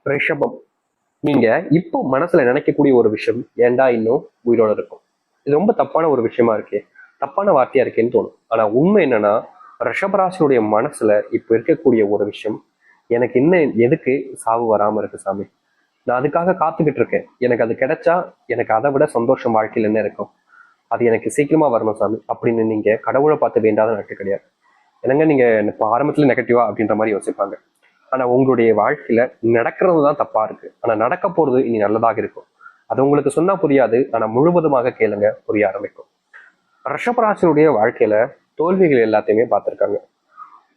ரிஷபம். நீங்க இப்போ மனசுல நினைக்கக்கூடிய ஒரு விஷயம் ஏன்டா இன்னும் உயிரோட இருக்கும், இது ரொம்ப தப்பான ஒரு விஷயமா இருக்கே, தப்பான வார்த்தையா இருக்கேன்னு தோணும். ஆனா உண்மை என்னன்னா, ரிஷபராசினுடைய மனசுல இப்ப இருக்கக்கூடிய ஒரு விஷயம், எனக்கு இன்னும் எதுக்கு சாவு வராம இருக்கு சாமி, நான் அதுக்காக காத்துக்கிட்டு இருக்கேன், எனக்கு அது கிடைச்சா எனக்கு அதை விட சந்தோஷம் வாழ்க்கையில் என்ன இருக்கும், அது எனக்கு சீக்கிரமா வரணும் சாமி அப்படின்னு நீங்க கடவுளை பார்த்து வேண்டாத நாட்டு கிடையாது. என்னங்க நீங்க இப்போ ஆரம்பத்துல நெகட்டிவா அப்படின்ற மாதிரி யோசிப்பாங்க. ஆனா உங்களுடைய வாழ்க்கையில நடக்கிறது தான் தப்பா இருக்கு, ஆனா நடக்க போறது இனி நல்லதாக இருக்கும். அது உங்களுக்கு சொன்னா புரியாது, ஆனா முழுவதுமாக கேளுங்க, புரிய ஆரம்பிக்கும். ரிஷபராசினுடைய வாழ்க்கையில தோல்விகள் எல்லாத்தையுமே பார்த்திருக்காங்க.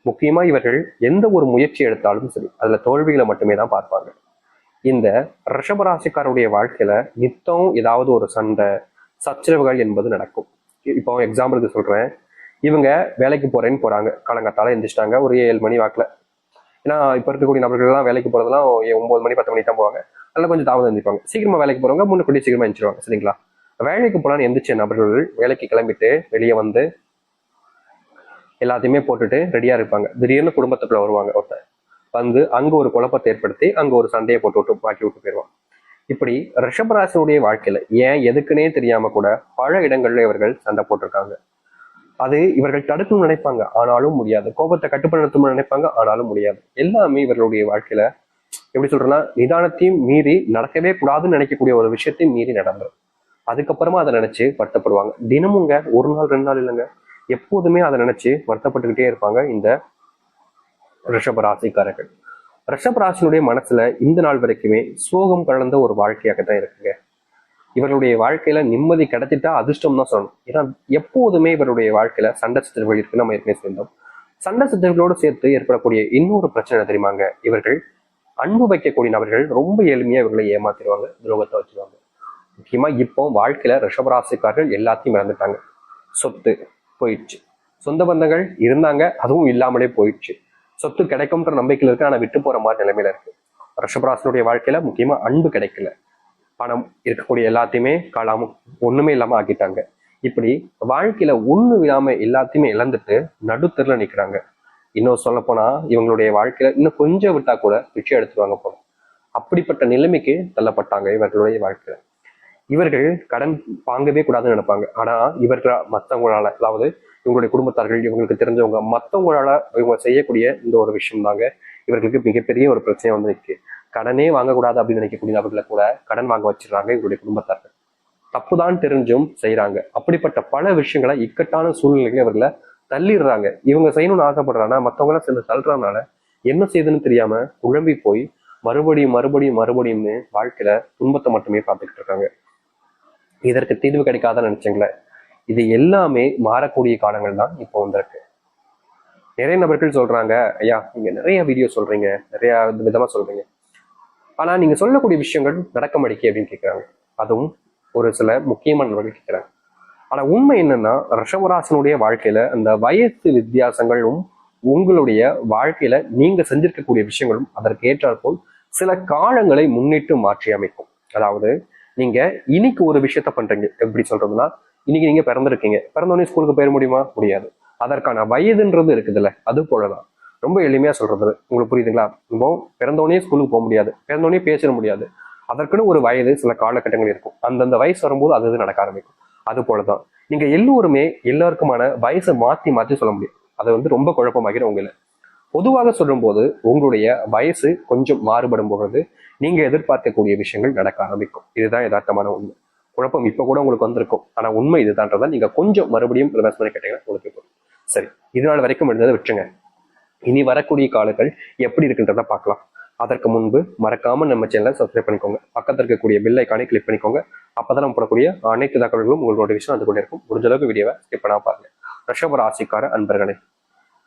முக்கியமா இவர்கள் எந்த ஒரு முயற்சி எடுத்தாலும் சரி அதுல தோல்விகளை மட்டுமே தான் பார்ப்பாங்க. இந்த ரிஷபராசிக்காரருடைய வாழ்க்கையில நித்தம் ஏதாவது ஒரு சண்டை சச்சரவுகள் என்பது நடக்கும். இப்போ எக்ஸாம்பிளுக்கு சொல்றேன், இவங்க வேலைக்கு போறேன்னு போறாங்க, காலங்காத்தால எந்திரிச்சிட்டாங்க ஒரு 7 மணி வாக்குல. ஏன்னா இப்ப இருக்கக்கூடிய நபர்கள் எல்லாம் வேலைக்கு போறதெல்லாம் 9 மணி 10 மணி தான் போவாங்க. அதெல்லாம் கொஞ்சம் தாமதம் எந்திரிப்பாங்க. சீக்கிரமா வேலைக்கு போறவங்க முன்னாடி சீக்கிரமா எந்திரிச்சிருவாங்க, சரிங்களா? வேலைக்கு போலான்னு எந்திரிச்ச நபர்கள் வேலைக்கு கிளம்பிட்டு வெளியே வந்து எல்லாத்தையுமே போட்டுட்டு ரெடியா இருப்பாங்க. திடீர்னு குடும்பத்துக்குள்ள வருவாங்க ஒருத்தர், வந்து அங்க ஒரு குழப்பத்தை ஏற்படுத்தி அங்க ஒரு சண்டையை போட்டு விட்டு பாக்கி விட்டு போயிடுவாங்க. இப்படி ரிஷபராசினுடைய வாழ்க்கையில ஏன் எதுக்குன்னே தெரியாம கூட பல இடங்கள்ல இவர்கள் சண்டை போட்டிருக்காங்க. அது இவர்கள் தடுக்கணும்னு நினைப்பாங்க, ஆனாலும் முடியாது. கோபத்தை கட்டுப்படுத்தணும்னு நினைப்பாங்க, ஆனாலும் முடியாது. எல்லாமே இவர்களுடைய வாழ்க்கையில எப்படி சொல்றேன்னா, நிதானத்தையும் மீறி நடக்கவே கூடாதுன்னு நினைக்கக்கூடிய ஒரு விஷயத்தையும் மீறி நடந்துரும். அதுக்கப்புறமா அதை நினைச்சு வருத்தப்படுவாங்க. தினமுங்க, ஒரு நாள் 2 நாள் இல்லைங்க, எப்போதுமே அதை நினைச்சு வருத்தப்பட்டுக்கிட்டே இருப்பாங்க இந்த ரிஷப ராசிக்காரர்கள். ரிஷப ராசினுடைய மனசுல இந்த நாள் வரைக்குமே சோகம் கலந்த ஒரு வாழ்க்கையாக தான் இருக்குங்க. இவருடைய வாழ்க்கையில நிம்மதி கிடைச்சிட்டா அதிர்ஷ்டம் தான் சொல்லணும். ஏன்னா எப்போதுமே இவருடைய வாழ்க்கையில சண்டை சச்சரவுகள் இருக்கு, நம்ம ஏற்கனவே சேர்ந்தோம். சண்டை சச்சரவுகளோடு சேர்த்து ஏற்படக்கூடிய இன்னொரு பிரச்சனை தெரியுமாங்க, இவர்கள் அன்பு வைக்கக்கூடிய நபர்கள் ரொம்ப எளிமையா இவர்களை ஏமாத்திடுவாங்க, துரோகத்தை வச்சிருவாங்க. முக்கியமா இப்போ வாழ்க்கையில ரிஷபராசிக்காரர்கள் எல்லாத்தையும் இழந்துட்டாங்க. சொத்து போயிடுச்சு, சொந்த பந்தங்கள் இருந்தாங்க அதுவும் இல்லாமலே போயிடுச்சு, சொத்து கிடைக்கும்ன்ற நம்பிக்கையில் இருக்கு, ஆனா விட்டு போற மாதிரி நிலைமையில இருக்கு. ரிஷபராசினுடைய வாழ்க்கையில முக்கியமா அன்பு கிடைக்கல, பணம் இருக்கக்கூடிய எல்லாத்தையுமே காலாம ஒண்ணுமே இல்லாம ஆக்கிட்டாங்க. இப்படி வாழ்க்கையில ஒண்ணு இல்லாம எல்லாத்தையுமே இழந்துட்டு நடுத்தருல நிக்கிறாங்க. இன்னும் சொல்ல போனா இவங்களுடைய வாழ்க்கையில இன்னும் கொஞ்சம் விட்டா கூட பிச்சை எடுத்துருவாங்க போல, அப்படிப்பட்ட நிலைமைக்கு தள்ளப்பட்டாங்க இவர்களுடைய வாழ்க்கையில. இவர்கள் கடன் வாங்கவே கூடாதுன்னு நினைப்பாங்க, ஆனா இவர்கள் மற்றவங்களால, அதாவது இவங்களுடைய குடும்பத்தார்கள், இவங்களுக்கு தெரிஞ்சவங்க, மற்றவங்களால இவங்க செய்யக்கூடிய இந்த ஒரு விஷயம் தாங்க இவர்களுக்கு மிகப்பெரிய ஒரு பிரச்சனை வந்து இருக்கு. கடனே வாங்கக்கூடாது அப்படின்னு நினைக்கக்கூடிய நபர்களை கூட கடன் வாங்க வச்சிடறாங்க இவருடைய குடும்பத்தார்கள். தப்புதான் தெரிஞ்சும் செய்யறாங்க. அப்படிப்பட்ட பல விஷயங்களை இக்கட்டான சூழ்நிலைகளை இவர்களை தள்ளிடுறாங்க. இவங்க செய்யணும்னு ஆசைப்படுறாங்க, மற்றவங்க எல்லாம் சேர்ந்து தள்ளுறதுனால என்ன செய்யுதுன்னு தெரியாம குழம்பி போய் மறுபடியும் மறுபடியும் மறுபடியும்னு வாழ்க்கையில துன்பத்தை மட்டுமே பார்த்துக்கிட்டு இருக்காங்க. இதற்கு தீர்வு கிடைக்காத நினைச்சீங்களே, இது எல்லாமே மாறக்கூடிய காலங்கள் தான் இப்போ வந்திருக்கு. நிறைய நபர்கள் சொல்றாங்க, ஐயா நீங்க நிறைய வீடியோ சொல்றீங்க, நிறைய விதமா சொல்றீங்க, ஆனா நீங்க சொல்லக்கூடிய விஷயங்கள் நடக்க மாட்டேங்குது அப்படின்னு கேட்கிறாங்க. அதுவும் ஒரு சில முக்கியமான நபர்கள் கேட்கிறாங்க. ஆனா உண்மை என்னன்னா, ரிஷபராசனுடைய வாழ்க்கையில அந்த வயசு வித்தியாசங்களும் உங்களுடைய வாழ்க்கையில நீங்க செஞ்சிருக்கக்கூடிய விஷயங்களும் அதற்கு ஏற்றாற்போல் சில காலங்களை முன்னிட்டு மாற்றி அமைக்கும். அதாவது நீங்க இன்னைக்கு ஒரு விஷயத்த பண்றீங்க, எப்படி சொல்றதுன்னா, இன்னைக்கு நீங்க பிறந்திருக்கீங்க, பிறந்தோடனே ஸ்கூலுக்கு போயிட முடியுமா? முடியாது. அதற்கான வயதுன்றது இருக்குதுல்ல, அது போலதான். ரொம்ப எளிமையா சொல்றது உங்களுக்கு புரியுதுங்களா? இப்போ பிறந்தோடனே ஸ்கூலுக்கு போக முடியாது, பிறந்தோடனே பேசிட முடியாது. அதற்குன்னு ஒரு வயது, சில காலகட்டங்கள் இருக்கும். அந்தந்த வயசு வரும்போது அது நடக்க ஆரம்பிக்கும். அது போலதான் நீங்க எல்லோருமே எல்லாருக்குமான வயசை மாத்தி மாத்தி சொல்ல முடியும். அதை வந்து ரொம்ப குழப்பமாகிடும் உங்களை. பொதுவாக சொல்லும் போது உங்களுடைய வயசு கொஞ்சம் மாறுபடும் பொழுது நீங்க எதிர்பார்க்கக்கூடிய விஷயங்கள் நடக்க ஆரம்பிக்கும். இதுதான் யதார்த்தமான உண்மை. குழப்பம் இப்ப கூட உங்களுக்கு வந்திருக்கும், ஆனா உண்மை இதுதான்றதை நீங்க கொஞ்சம் மறுபடியும் ரிவர்ஸ் பண்ணி கேட்டீங்கன்னா உங்களுக்கு இருக்கும். சரி, இது நாள் வரைக்கும் இருந்ததை விட்டுருங்க. இனி வரக்கூடிய காலங்கள் எப்படி இருக்குன்றத பார்க்கலாம். அதற்கு முன்பு மறக்காம நம்ம சேனலை சப்ஸ்கிரைப் பண்ணிக்கோங்க, பக்கத்தில் இருக்கக்கூடிய பெல் ஐக்கானை கிளிக் பண்ணிக்கோங்க. அப்பதான் நம்ம போடக்கூடிய அனைத்து தகவல்களும் உங்களோட விஷயம் அது கூட இருக்கும். முடிஞ்ச அளவுக்கு வீடியோவை ஸ்கிப் பண்ணாம பாருங்க. ரிஷப ராசிக்கார அன்பர்களே,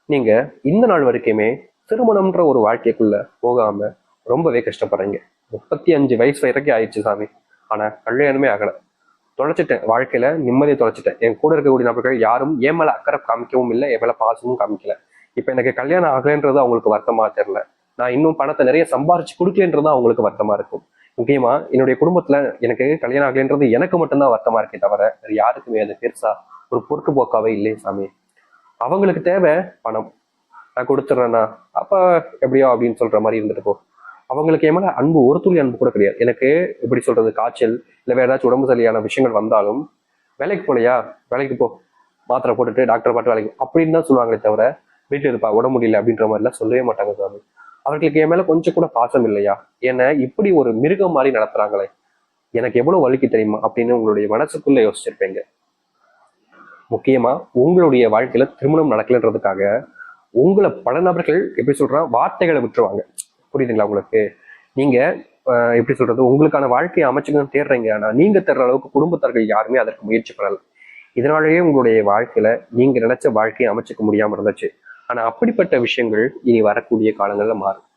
நீங்க இந்த நாள் வரைக்குமே திருமணம்ன்ற ஒரு வாழ்க்கைக்குள்ள போகாம ரொம்பவே கஷ்டப்படுறீங்க. 35 வயசு வரைக்கும் ஆயிடுச்சு சாமி, ஆனா கல்யாணமே ஆகல. தொலைச்சிட்டேன், வாழ்க்கையில நிம்மதியை தொலைச்சிட்டேன். என் கூட இருக்கக்கூடிய நபர்கள் யாரும் என் மேல அக்கறை காமிக்கவும் இல்லை, என் மேல பாசமும் காமிக்கல. இப்ப எனக்கு கல்யாணம் ஆகலைன்றது அவங்களுக்கு வருத்தமா தெரியல, நான் இன்னும் பணத்தை நிறைய சம்பாரிச்சு கொடுக்கலன்றது அவங்களுக்கு வருத்தமா இருக்கும். முக்கியமா என்னுடைய குடும்பத்துல எனக்கு கல்யாணம் ஆகலைன்றது எனக்கு மட்டும்தான் வருத்தமா இருக்கே தவிர வேற யாருக்குமே அது பெருசா ஒரு பொறுப்புப்போக்காவே இல்லையே சாமி. அவங்களுக்கு தேவை பணம், நான் கொடுத்துட்றேன்னா அப்ப எப்படியோ அப்படின்னு சொல்ற மாதிரி இருந்துட்டு போ. அவங்களுக்கு என் மேல அன்பு ஒரு துளி அன்பு கூட கிடையாது. எனக்கு எப்படி சொல்றது, காய்ச்சல் இல்லை வேற ஏதாச்சும் உடம்பு சரியான விஷயங்கள் வந்தாலும் வேலைக்கு போலையா, வேலைக்கு போ, மாத்திரை போட்டுட்டு டாக்டர் பாட்டு வேலைக்கு அப்படின்னு தான் சொல்லுவாங்களே தவிர வீட்டில் இருப்பா உடம்பு முடியல அப்படின்ற மாதிரிலாம் சொல்லவே மாட்டாங்க சாமி. அவர்களுக்கு என் மேல கொஞ்சம் கூட பாசம் இல்லையா, என்ன இப்படி ஒரு மிருகம் மாதிரி நடத்துறாங்களே, எனக்கு எவ்வளவு வலிக்கு தெரியுமா அப்படின்னு உங்களுடைய மனசுக்குள்ள யோசிச்சிருப்பீங்க. முக்கியமா உங்களுடைய வாழ்க்கையில திருமணம் நடக்கலன்றதுக்காக உங்களை பல நபர்கள் எப்படி சொல்றான் வார்த்தைகளை விட்டுருவாங்க. புரியுதுங்களா உங்களுக்கு? நீங்க எப்படி சொல்றது, உங்களுக்கான வாழ்க்கையை அமைச்சுக்கணும்னு தேடுறீங்க, ஆனா நீங்க தேடுற அளவுக்கு குடும்பத்தார்கள் யாருமே அதற்கு முயற்சி பண்ணல. இதனாலேயே உங்களுடைய வாழ்க்கையில நீங்க நினைச்ச வாழ்க்கையை அமைச்சுக்க முடியாம இருந்துச்சு. ஆனா அப்படிப்பட்ட விஷயங்கள் இனி வரக்கூடிய காலங்கள்ல மாறும்.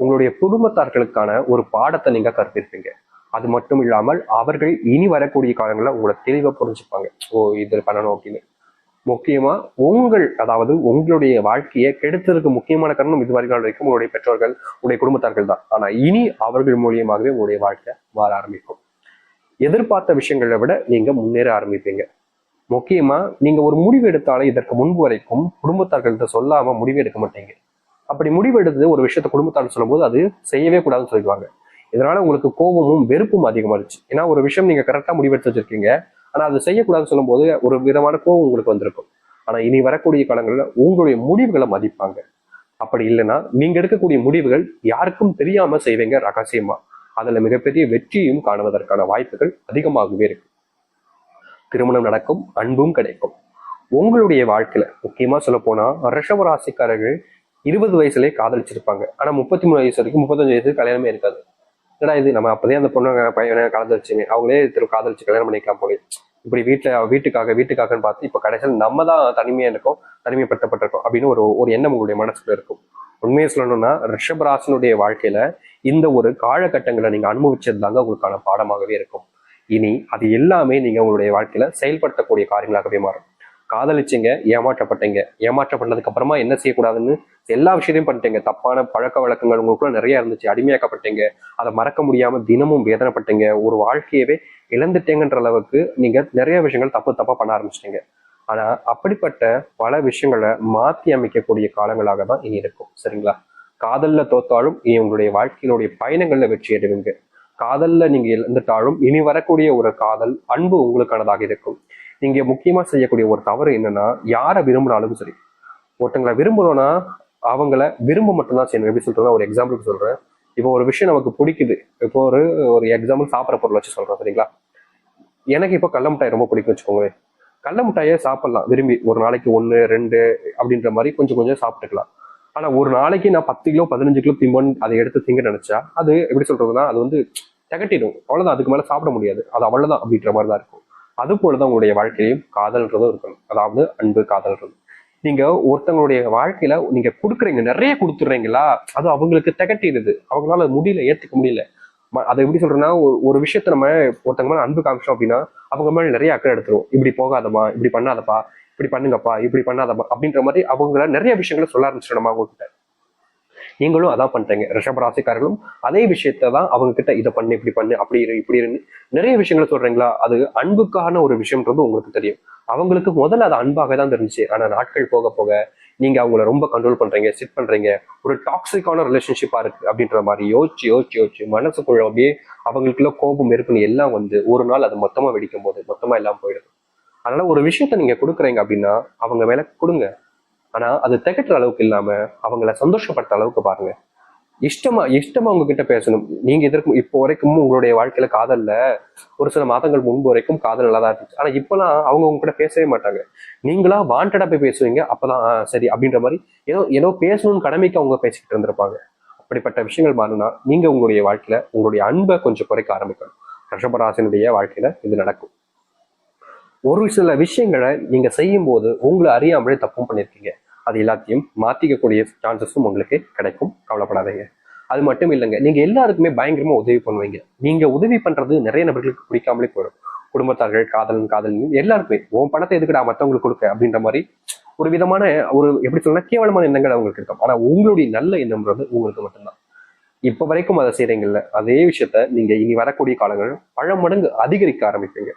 உங்களுடைய குடும்பத்தார்களுக்கான ஒரு பாடத்தை நீங்க கற்பிருப்பீங்க. அது மட்டும் இல்லாமல் அவர்கள் இனி வரக்கூடிய காலங்களில் உங்களை தெளிவா புரிஞ்சுப்பாங்க. ஓ இது பண்ணணும் அப்படின்னு. முக்கியமா அதாவது உங்களுடைய வாழ்க்கையை கெடுத்ததுக்கு முக்கியமான காரணம் இது வரைக்கும் உங்களுடைய பெற்றோர்கள், உங்களுடைய குடும்பத்தார்கள் தான். ஆனா இனி அவர்கள் மூலியமாகவே உங்களுடைய வாழ்க்கை மாற ஆரம்பிக்கும். எதிர்பார்த்த விஷயங்களை விட நீங்க முன்னேற ஆரம்பிப்பீங்க. முக்கியமா நீங்க ஒரு முடிவு எடுத்தாலே இதற்கு முன்பு வரைக்கும் குடும்பத்தார்கள்ட்ட சொல்லாம முடிவு எடுக்க மாட்டீங்க. அப்படி முடிவு எடுத்து ஒரு விஷயத்த குடும்பத்தார்கள் சொல்லும் போது அது செய்யவே கூடாதுன்னு சொல்லிடுவாங்க. இதனால உங்களுக்கு கோபமும் வெறுப்பும் அதிகமாகிடுச்சு. ஏன்னா ஒரு விஷயம் நீங்க கரெக்டா முடிவெடுத்து வச்சிருக்கீங்க, ஆனா அது செய்யக்கூடாதுன்னு சொல்லும் போது ஒரு விதமான கோபம் உங்களுக்கு வந்திருக்கும். ஆனா இனி வரக்கூடிய காலங்களில் உங்களுடைய முடிவுகளை மதிப்பாங்க. அப்படி இல்லைன்னா நீங்க எடுக்கக்கூடிய முடிவுகள் யாருக்கும் தெரியாம செய்வீங்க ரகசியமா. அதுல மிகப்பெரிய வெற்றியும் காணுவதற்கான வாய்ப்புகள் அதிகமாகவே இருக்கு. திருமணம் நடக்கும், அன்பும் கிடைக்கும். உங்களுடைய வாழ்க்கையில முக்கியமா சொல்ல போனா ரிஷப ராசிக்காரர்கள் 20 வயசுலயே காதலிச்சிருப்பாங்க. ஆனா 33 வயசு வரைக்கும் 35 வயசுக்கு கல்யாணமே இருக்காது. ஏன்னா இது நம்ம அப்பதே அந்த பொண்ணு பையனை காதலிச்சுமே, அவங்களே காதலிச்சு கல்யாணம் பண்ணிக்கலாம் போல. இப்படி வீட்டுக்காகன்னு பார்த்து இப்ப கடைசியில் நம்ம தான் தனிமையா இருக்கோம், தனிமைப்படுத்தப்பட்டிருக்கோம் அப்படின்னு ஒரு எண்ணம் உங்களுடைய மனசுல இருக்கும். உண்மையை சொல்லணும்னா ரிஷபராசனுடைய வாழ்க்கையில இந்த ஒரு காலகட்டங்களை நீங்க அனுபவிச்சது தாங்க உங்களுக்கான பாடமாகவே இருக்கும். இனி அது எல்லாமே நீங்க உங்களுடைய வாழ்க்கையில செயல்படுத்தக்கூடிய காரியங்களாகவே மாறும். காதலிச்சிங்க, ஏமாற்றப்பட்டீங்க, ஏமாற்றப்பட்டதுக்கு அப்புறமா என்ன செய்யக்கூடாதுன்னு எல்லா விஷயத்தையும் பண்ணிட்டீங்க. தப்பான பழக்க வழக்கங்கள் உங்களுக்குள்ள நிறைய இருந்துச்சு, அடிமையாக்கப்பட்டீங்க, அதை மறக்க முடியாம தினமும் வேதனைப்பட்டீங்க, ஒரு வாழ்க்கையவே இழந்துட்டேங்கன்ற அளவுக்கு நீங்க நிறைய விஷயங்கள் தப்பா பண்ண ஆரம்பிச்சிட்டீங்க. ஆனா அப்படிப்பட்ட பல விஷயங்களை மாத்தி அமைக்கக்கூடிய காலங்களாக தான் இனி இருக்கும். சரிங்களா? காதல்ல தோத்தாலும் இனி உங்களுடைய வாழ்க்கையினுடைய பயணங்கள்ல வெற்றி அடைவீங்க. காதல்ல நீங்க இழந்துட்டாலும் இனி வரக்கூடிய ஒரு காதல் அன்பு உங்களுக்கானதாக இருக்கும். நீங்க முக்கியமா செய்யக்கூடிய ஒரு தவறு என்னன்னா, யாரை விரும்பினாலும் சரி, ஒருத்தங்களை விரும்புறோம்னா அவங்கள விரும்ப மட்டும்தான் செய்யணும். எப்படி சொல்றேன்னா, ஒரு எக்ஸாம்பிளுக்கு சொல்றேன். இப்போ ஒரு விஷயம் நமக்கு பிடிக்குது. இப்போ ஒரு எக்ஸாம்பிள் சாப்பிட்ற பொருள் வச்சு சொல்றேன். சரிங்களா? எனக்கு இப்போ கடல மிட்டாய் ரொம்ப பிடிக்கும் வச்சுக்கோங்க. கடல மிட்டாயே சாப்பிடலாம் விரும்பி, ஒரு நாளைக்கு 1 2 அப்படின்ற மாதிரி கொஞ்சம் கொஞ்சம் சாப்பிட்டுக்கலாம். ஆனா ஒரு நாளைக்கு நான் 10 கிலோ 15 கிலோ திம்பன் அதை எடுத்து திங்க நினைச்சா அது எப்படி சொல்றதுன்னா, அது திகட்டிடும். அவ்வளவுதான், அதுக்கு மேல சாப்பிட முடியாது. அது அவ்வளவுதான் அப்படின்ற மாதிரி தான் இருக்கும். அது போலதான் உங்களுடைய வாழ்க்கையிலையும் காதல்ன்றதும் இருக்கணும். அதாவது அன்பு, காதல்ன்றது. நீங்க ஒருத்தவங்களுடைய வாழ்க்கையில நீங்க கொடுக்குறீங்க, நிறைய கொடுத்துடுறீங்களா, அது அவங்களுக்கு திகட்டிடுது. அவங்களால முடியல, ஏத்துக்க முடியல. அதை எப்படி சொல்றேன்னா, ஒரு விஷயத்த நம்ம ஒருத்தவங்க மேல அன்பு காமிச்சோம் அப்படின்னா அவங்க மேல நிறைய அக்கறை எடுத்துரும். இப்படி போகாதமா, இப்படி பண்ணாதப்பா, இப்படி பண்ணுங்கப்பா, இப்படி பண்ணாதப்பா அப்படின்ற மாதிரி அவங்கள நிறைய விஷயங்களை சொல்ல ஆரம்பிச்சிடும் நம்ம அவங்க கிட்ட. நீங்களும் அதான் பண்றீங்க. ரிஷபராசிக்காரர்களும் அதே விஷயத்தான் அவங்க கிட்ட, இதை பண்ணு, இப்படி பண்ணு, அப்படி இரு, இப்படி இருந்து நிறைய விஷயங்களை சொல்றீங்களா. அது அன்புக்கான ஒரு விஷயம்ன்றது உங்களுக்கு தெரியும். அவங்களுக்கு முதல்ல அது அன்பாக தான் தெரிஞ்சுச்சு. ஆனா நாட்கள் போக போக நீங்க அவங்கள ரொம்ப கண்ட்ரோல் பண்றீங்க, சிட் பண்றீங்க. ஒரு டாக்ஸிக்கான ரிலேஷன்ஷிப்பா இருக்கு அப்படின்ற மாதிரி யோசிச்சு மனசுக்குள்ள அப்படியே அவங்களுக்குள்ள கோபம் இருக்குன்னு எல்லாம் ஒரு நாள் அது மொத்தமா வெடிக்கும் போது மொத்தமா எல்லாம் போயிடுது. அதனால ஒரு விஷயத்த நீங்க கொடுக்குறீங்க அப்படின்னா அவங்க மேல கொடுங்க. ஆனா அது திகட்டுற அளவுக்கு இல்லாம அவங்கள சந்தோஷப்படுத்த அளவுக்கு பாருங்க. இஷ்டமா உங்ககிட்ட பேசணும். நீங்க இப்போ வரைக்கும் உங்களுடைய வாழ்க்கையில காதல்ல ஒரு சில மாதங்கள் முன்பு வரைக்கும் காதல் நல்லா தான் இருந்துச்சு. ஆனா இப்பெல்லாம் அவங்க உங்க கூட பேசவே மாட்டாங்க. நீங்களா வாண்டடா போய் பேசுவீங்க. அப்பதான் சரி அப்படின்ற மாதிரி ஏதோ பேசணும்னு கடமைக்கு அவங்க பேசிக்கிட்டு இருந்திருப்பாங்க. அப்படிப்பட்ட விஷயங்கள் மாறினா நீங்க உங்களுடைய வாழ்க்கையில உங்களுடைய அன்பை கொஞ்சம் குறைக்க ஆரம்பிக்கணும். ரிஷபராசினுடைய வாழ்க்கையில இது நடக்கும். ஒரு சில விஷயங்களை நீங்க செய்யும் போது உங்களை அறியாமலே தப்பும் பண்ணிருக்கீங்க. அது எல்லாத்தையும் மாத்திக்கக்கூடிய சான்சஸும் உங்களுக்கு கிடைக்கும். கவலைப்படாதீங்க. அது மட்டும் இல்லைங்க, நீங்க எல்லாருக்குமே பயங்கரமா உதவி பண்ணுவீங்க. நீங்க உதவி பண்றது நிறைய நபர்களுக்கு பிடிக்காமலே போயிடும். குடும்பத்தார்கள், காதலன் எல்லாருக்குமே உன் பணத்தை எதுக்குடா மற்றவங்களுக்கு கொடுக்க அப்படின்ற மாதிரி ஒரு விதமான எப்படி சொல்ல கேவலமான எண்ணங்கள் அவங்களுக்கு இருக்கும். ஆனா உங்களுடைய நல்ல எண்ணம்ன்றது உங்களுக்கு மட்டும்தான். இப்ப வரைக்கும் அதை செய்றீங்கல்ல, அதே விஷயத்த நீங்க இனி வரக்கூடிய காலங்கள் பல மடங்கு அதிகரிக்க ஆரம்பிப்பீங்க.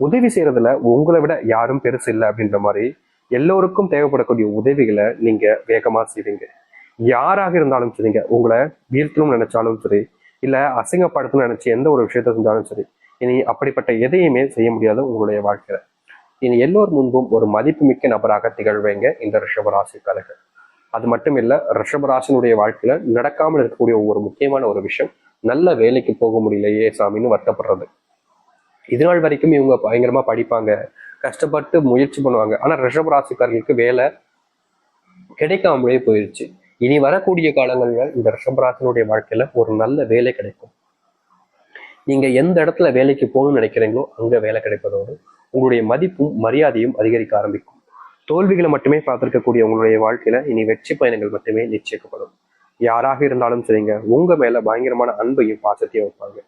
உதவி செய்யறதுல உங்களை விட யாரும் பெருசு இல்லை அப்படின்ற மாதிரி எல்லோருக்கும் தேவைப்படக்கூடிய உதவிகளை நீங்க வேகமா செய்வீங்க. யாராக இருந்தாலும் சரிங்க, உங்களை வீழ்த்தணும்னு நினைச்சாலும் சரி, இல்ல அசிங்கப்படுத்தணும்னு நினைச்சு எந்த ஒரு விஷயத்த செஞ்சாலும் சரி, இனி அப்படிப்பட்ட எதையுமே செய்ய முடியாது உங்களுடைய வாழ்க்கையில. இனி எல்லோர் முன்பும் ஒரு மதிப்புமிக்க நபராக திகழ்வீங்க இந்த ரிஷபராசிக்காரர்கள். அது மட்டும் இல்ல, ரிஷபராசினுடைய வாழ்க்கையில நடக்காமல் இருக்கக்கூடிய ஒரு முக்கியமான ஒரு விஷயம், நல்ல வேலைக்கு போக முடியலையே சாமின்னு வருத்தப்படுறது. இது நாள் வரைக்கும் இவங்க பயங்கரமா படிப்பாங்க, கஷ்டப்பட்டு முயற்சி பண்ணுவாங்க, ஆனா ரிஷபராசிக்காரர்களுக்கு வேலை கிடைக்காமலே போயிருச்சு. இனி வரக்கூடிய காலங்கள்ல இந்த ரிஷபராசினுடைய வாழ்க்கையில ஒரு நல்ல வேலை கிடைக்கும். நீங்க எந்த இடத்துல வேலைக்கு போகணும்னு நினைக்கிறீங்களோ அங்க வேலை கிடைப்பதோடு உங்களுடைய மதிப்பும் மரியாதையும் அதிகரிக்க ஆரம்பிக்கும். தோல்விகளை மட்டுமே பார்த்திருக்கக்கூடிய உங்களுடைய வாழ்க்கையில இனி வெற்றி பயணங்கள் மட்டுமே நிச்சயிக்கப்படும். யாராக இருந்தாலும் சரிங்க, உங்க மேல பயங்கரமான அன்பையும் பாசத்தையும் வைப்பாங்க.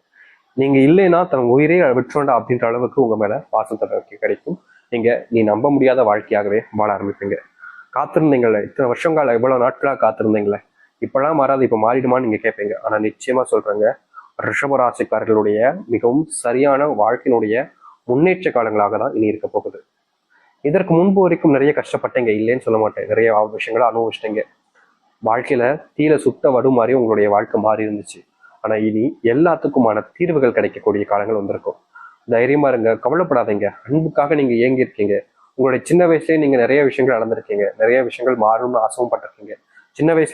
நீங்க இல்லைன்னா தன் உயிரே விட்டுறோண்டா அப்படின்ற அளவுக்கு உங்க மேல பாசத்தை கிடைக்கும். நீ நம்ப முடியாத வாழ்க்கையாகவே வாழ ஆரம்பிப்பீங்க. காத்திருந்தீங்களே இத்தனை வருஷங்கால இவ்வளவு நாட்களா காத்திருந்தீங்களே, இப்பெல்லாம் மாறாது, இப்ப மாறிடுமான்னு நீங்க கேட்பீங்க. ஆனா நிச்சயமா சொல்றேங்க, ரிஷபராசிக்காரர்களுடைய மிகவும் சரியான வாழ்க்கையினுடைய முன்னேற்ற காலங்களாக தான் இனி இருக்க போகுது. இதற்கு முன்பு வரைக்கும் நிறைய கஷ்டப்பட்டீங்க, இல்லைன்னு சொல்ல மாட்டேன். நிறைய விஷயங்களை அனுபவிச்சிட்டீங்க. வாழ்க்கையில தீர சுத்த வடு மாதிரி உங்களுடைய வாழ்க்கை மாறி இருந்துச்சு. ஆனா இனி எல்லாத்துக்குமான தீர்வுகள் கிடைக்கக்கூடிய காலங்கள் வந்திருக்கும். தைரியமா இருங்க, கவலைப்படாதீங்க. அன்புக்காக நீங்க ஏங்கி இருக்கீங்க. உங்களுடைய சின்ன வயசுலயே நீங்க நிறைய விஷயங்கள் நடந்திருக்கீங்க, நிறைய விஷயங்கள் மாறணும்னு ஆசைவும் பட்டிருக்கீங்க. சின்ன வயசுல